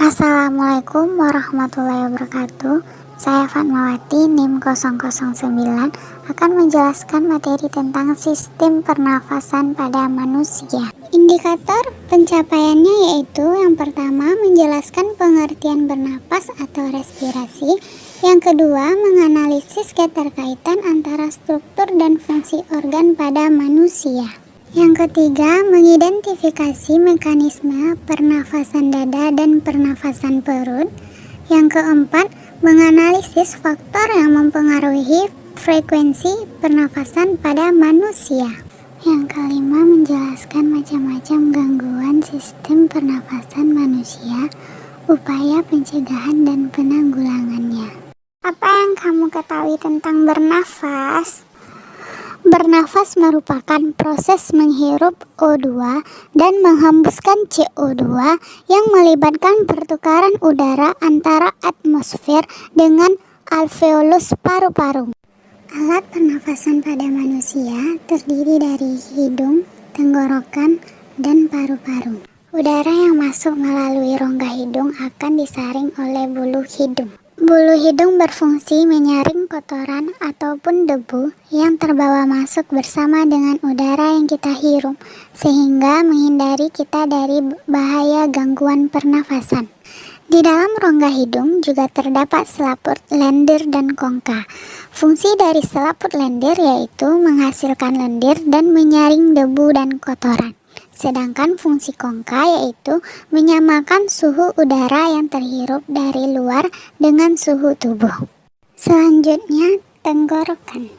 Assalamualaikum warahmatullahi wabarakatuh. Saya Fatmawati NIM 009 akan menjelaskan materi tentang sistem pernafasan pada manusia. Indikator pencapaiannya yaitu yang pertama menjelaskan pengertian bernapas atau respirasi, yang kedua menganalisis keterkaitan antara struktur dan fungsi organ pada manusia. Yang ketiga, mengidentifikasi mekanisme pernafasan dada dan pernafasan perut. Yang keempat, menganalisis faktor yang mempengaruhi frekuensi pernafasan pada manusia. Yang kelima, menjelaskan macam-macam gangguan sistem pernafasan manusia, upaya pencegahan dan penanggulangannya. Apa yang kamu ketahui tentang bernafas? Bernafas merupakan proses menghirup O2 dan menghembuskan CO2 yang melibatkan pertukaran udara antara atmosfer dengan alveolus paru-paru. Alat pernafasan pada manusia terdiri dari hidung, tenggorokan, dan paru-paru. Udara yang masuk melalui rongga hidung akan disaring oleh bulu hidung. Bulu hidung berfungsi menyaring kotoran ataupun debu yang terbawa masuk bersama dengan udara yang kita hirup, sehingga menghindari kita dari bahaya gangguan pernafasan. Di dalam rongga hidung juga terdapat selaput lendir dan kongka. Fungsi dari selaput lendir yaitu menghasilkan lendir dan menyaring debu dan kotoran. Sedangkan fungsi kongka yaitu menyamakan suhu udara yang terhirup dari luar dengan suhu tubuh. Selanjutnya, tenggorokan.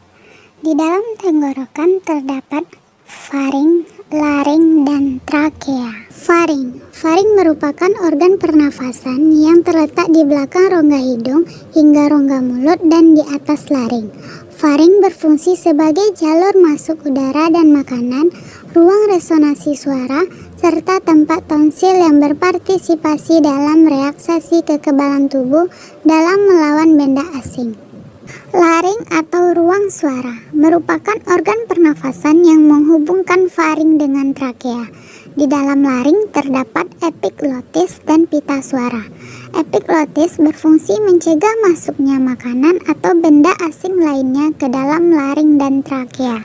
Di dalam tenggorokan terdapat faring, laring, dan trakea. Faring merupakan organ pernafasan yang terletak di belakang rongga hidung hingga rongga mulut dan di atas laring. Faring berfungsi sebagai jalur masuk udara dan makanan, ruang resonansi suara, serta tempat tonsil yang berpartisipasi dalam reaksi kekebalan tubuh dalam melawan benda asing. Laring atau ruang suara merupakan organ pernafasan yang menghubungkan faring dengan trakea. Di dalam laring terdapat epiglotis dan pita suara. Epiglotis berfungsi mencegah masuknya makanan atau benda asing lainnya ke dalam laring dan trakea.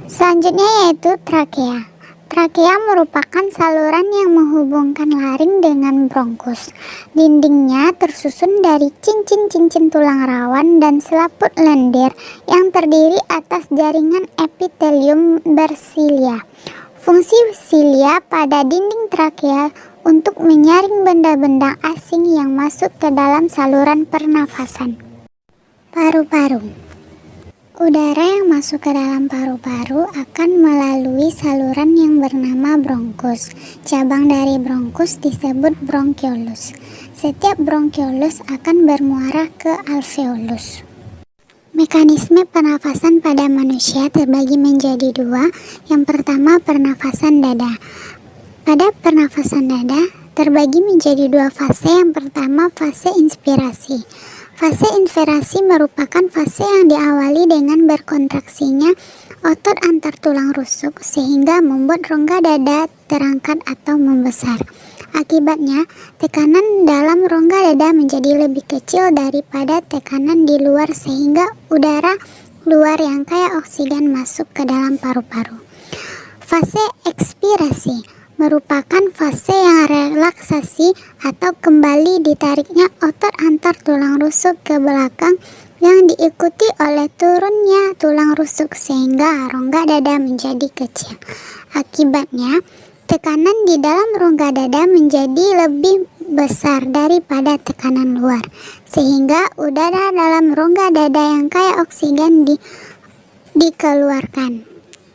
Selanjutnya yaitu trakea. Trakea merupakan saluran yang menghubungkan laring dengan bronkus. Dindingnya tersusun dari cincin-cincin tulang rawan dan selaput lendir yang terdiri atas jaringan epitelium bersilia. Fungsi silia pada dinding trakea untuk menyaring benda-benda asing yang masuk ke dalam saluran pernafasan. Paru-paru. Udara yang masuk ke dalam paru-paru akan melalui saluran yang bernama bronkus. Cabang dari bronkus disebut bronkiolus. Setiap bronkiolus akan bermuara ke alveolus. Mekanisme pernafasan pada manusia terbagi menjadi dua. Yang pertama, pernafasan dada. Pada pernafasan dada terbagi menjadi dua fase. Yang pertama, fase inspirasi. Fase inspirasi merupakan fase yang diawali dengan berkontraksinya otot antar tulang rusuk sehingga membuat rongga dada terangkat atau membesar. Akibatnya, tekanan dalam rongga dada menjadi lebih kecil daripada tekanan di luar sehingga udara luar yang kaya oksigen masuk ke dalam paru-paru. Fase ekspirasi merupakan fase yang relaksasi atau kembali ditariknya otot antar tulang rusuk ke belakang yang diikuti oleh turunnya tulang rusuk sehingga rongga dada menjadi kecil. Akibatnya, tekanan di dalam rongga dada menjadi lebih besar daripada tekanan luar, sehingga udara dalam rongga dada yang kaya oksigen dikeluarkan.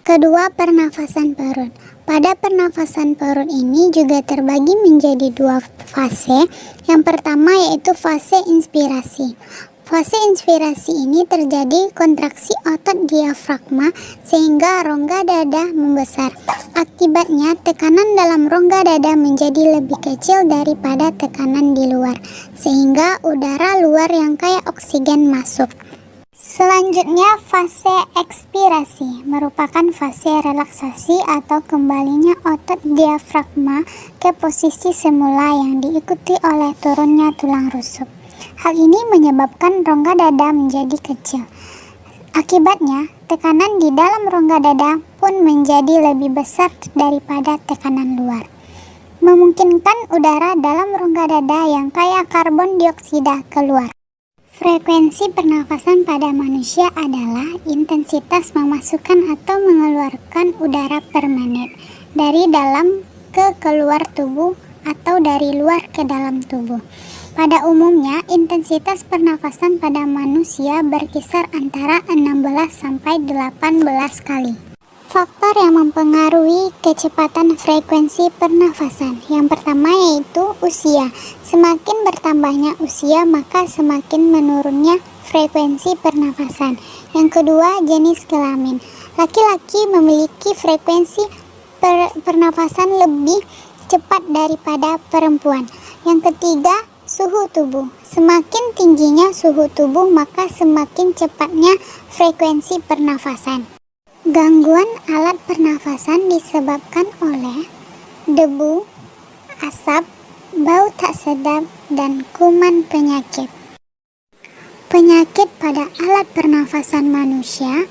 Kedua, pernafasan perut. Pada pernafasan perut ini juga terbagi menjadi dua fase. Yang pertama yaitu fase inspirasi. Fase inspirasi ini terjadi kontraksi otot diafragma sehingga rongga dada membesar. Akibatnya tekanan dalam rongga dada menjadi lebih kecil daripada tekanan di luar, sehingga udara luar yang kaya oksigen masuk. Selanjutnya, fase ekspirasi merupakan fase relaksasi atau kembalinya otot diafragma ke posisi semula yang diikuti oleh turunnya tulang rusuk. Hal ini menyebabkan rongga dada menjadi kecil. Akibatnya, tekanan di dalam rongga dada pun menjadi lebih besar daripada tekanan luar, memungkinkan udara dalam rongga dada yang kaya karbon dioksida keluar. Frekuensi pernafasan pada manusia adalah intensitas memasukkan atau mengeluarkan udara per menit dari dalam ke keluar tubuh atau dari luar ke dalam tubuh. Pada umumnya, intensitas pernafasan pada manusia berkisar antara 16 sampai 18 kali. Faktor yang mempengaruhi kecepatan frekuensi pernafasan. Yang pertama yaitu usia. Semakin bertambahnya usia, maka semakin menurunnya frekuensi pernafasan. Yang kedua, jenis kelamin. Laki-laki memiliki frekuensi pernafasan lebih cepat daripada perempuan. Yang ketiga, suhu tubuh. Semakin tingginya suhu tubuh, maka semakin cepatnya frekuensi pernafasan. Gangguan alat pernafasan disebabkan oleh debu, asap, bau tak sedap, dan kuman penyakit. Penyakit pada alat pernafasan manusia,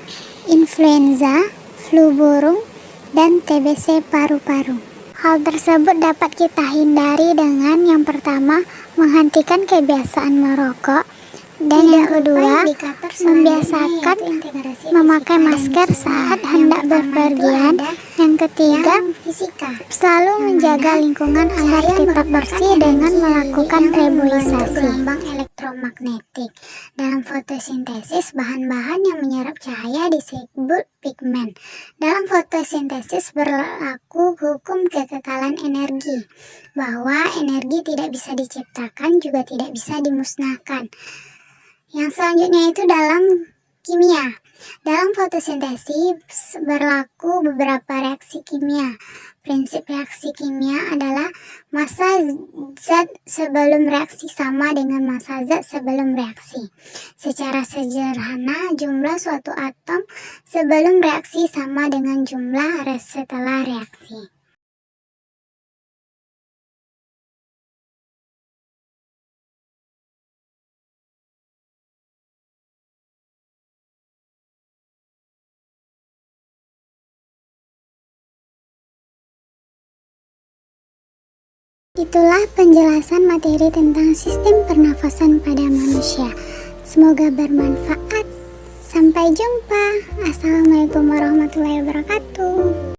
influenza, flu burung, dan TBC paru-paru. Hal tersebut dapat kita hindari dengan yang pertama, menghentikan kebiasaan merokok, dan yang kedua, membiasakan memakai masker saat hendak berpergian. Yang ketiga, selalu menjaga lingkungan agar tetap bersih dengan melakukan reboisasi. Gelombang elektromagnetik. Dalam fotosintesis, bahan-bahan yang menyerap cahaya disebut pigmen. Dalam fotosintesis berlaku hukum kekekalan energi, bahwa energi tidak bisa diciptakan juga tidak bisa dimusnahkan. Yang selanjutnya itu dalam kimia. Dalam fotosintesis berlaku beberapa reaksi kimia. Prinsip reaksi kimia adalah massa zat sebelum reaksi sama dengan massa zat sebelum reaksi. Secara sederhana, jumlah suatu atom sebelum reaksi sama dengan jumlah setelah reaksi. Itulah penjelasan materi tentang sistem pernafasan pada manusia. Semoga bermanfaat. Sampai jumpa. Assalamualaikum warahmatullahi wabarakatuh.